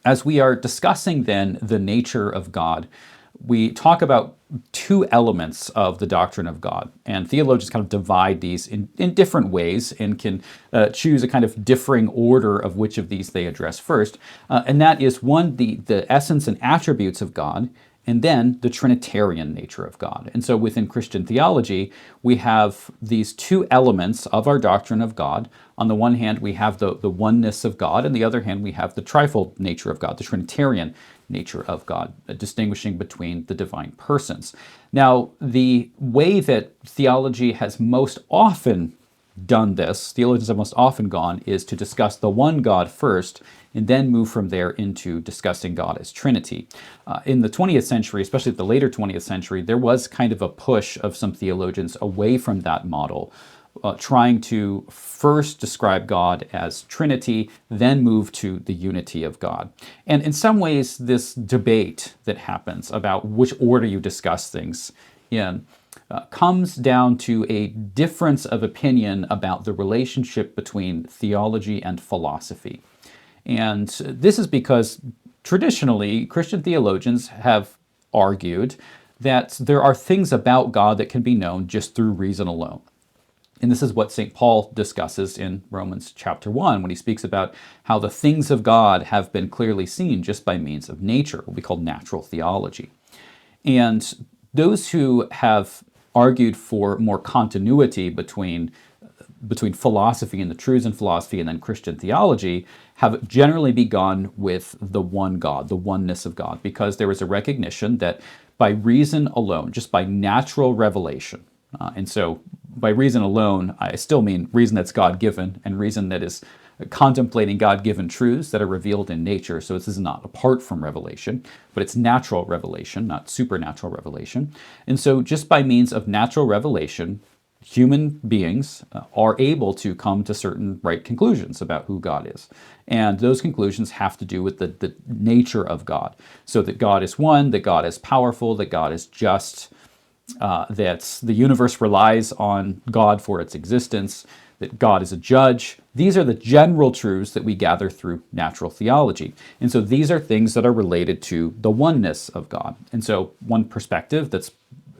As we are discussing then the nature of God, we talk about two elements of the doctrine of God, and theologians kind of divide these in different ways and can choose a kind of differing order of which of these they address first. And that is one, the essence and attributes of God, and then the Trinitarian nature of God. And so within Christian theology, we have these two elements of our doctrine of God. On the one hand, we have the oneness of God, and the other hand, we have the trifold nature of God, the Trinitarian nature of God, distinguishing between the divine persons. Now, the way that theology has most often done this, theologians have most often gone, is to discuss the one God first and then move from there into discussing God as Trinity. In the 20th century, especially the later 20th century, there was kind of a push of some theologians away from that model, trying to first describe God as Trinity, then move to the unity of God. And in some ways, this debate that happens about which order you discuss things in comes down to a difference of opinion about the relationship between theology and philosophy. And this is because traditionally, Christian theologians have argued that there are things about God that can be known just through reason alone. And this is what St. Paul discusses in Romans chapter 1 when he speaks about how the things of God have been clearly seen just by means of nature, what we call natural theology. And those who have argued for more continuity between philosophy and the truths in philosophy and then Christian theology have generally begun with the one God, the oneness of God, because there is a recognition that by reason alone, just by natural revelation, and so by reason alone, I still mean reason that's God-given and reason that is contemplating God-given truths that are revealed in nature. So this is not apart from revelation, but it's natural revelation, not supernatural revelation. And so just by means of natural revelation, human beings are able to come to certain right conclusions about who God is. And those conclusions have to do with the nature of God. So that God is one, that God is powerful, that God is just, that the universe relies on God for its existence, that God is a judge. These are the general truths that we gather through natural theology. And so these are things that are related to the oneness of God. And so one perspective that's,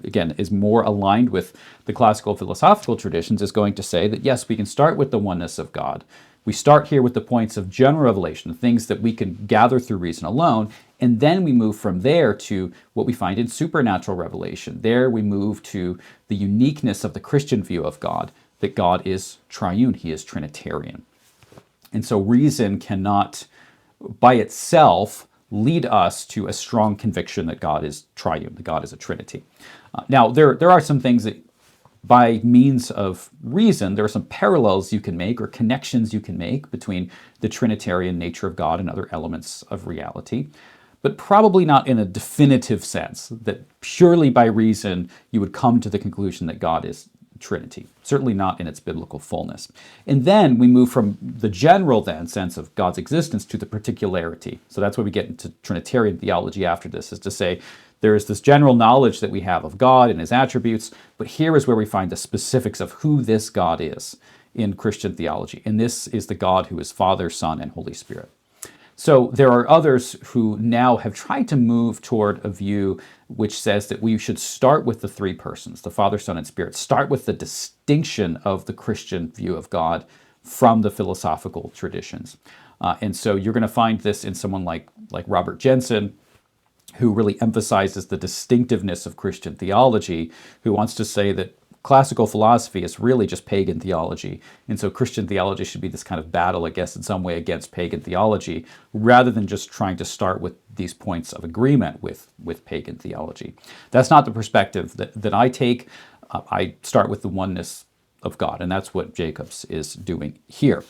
again, is more aligned with the classical philosophical traditions is going to say that, yes, we can start with the oneness of God. We start here with the points of general revelation, the things that we can gather through reason alone, and then we move from there to what we find in supernatural revelation. There we move to the uniqueness of the Christian view of God, that God is triune, he is Trinitarian. And so reason cannot, by itself, lead us to a strong conviction that God is triune, that God is a Trinity. Now, there are some things that by means of reason, there are some parallels you can make or connections you can make between the Trinitarian nature of God and other elements of reality, but probably not in a definitive sense, that purely by reason you would come to the conclusion that God is Trinity, certainly not in its biblical fullness. And then we move from the general then sense of God's existence to the particularity. So that's where we get into Trinitarian theology after this, is to say there is this general knowledge that we have of God and his attributes, but here is where we find the specifics of who this God is in Christian theology. And this is the God who is Father, Son, and Holy Spirit. So there are others who now have tried to move toward a view which says that we should start with the three persons, the Father, Son, and Spirit, start with the distinction of the Christian view of God from the philosophical traditions. And so you're going to find this in someone like Robert Jensen, who really emphasizes the distinctiveness of Christian theology, who wants to say that classical philosophy is really just pagan theology. And so Christian theology should be this kind of battle, I guess, in some way against pagan theology, rather than just trying to start with these points of agreement with pagan theology. That's not the perspective that I take. I start with the oneness of God, and that's what Jacobs is doing here.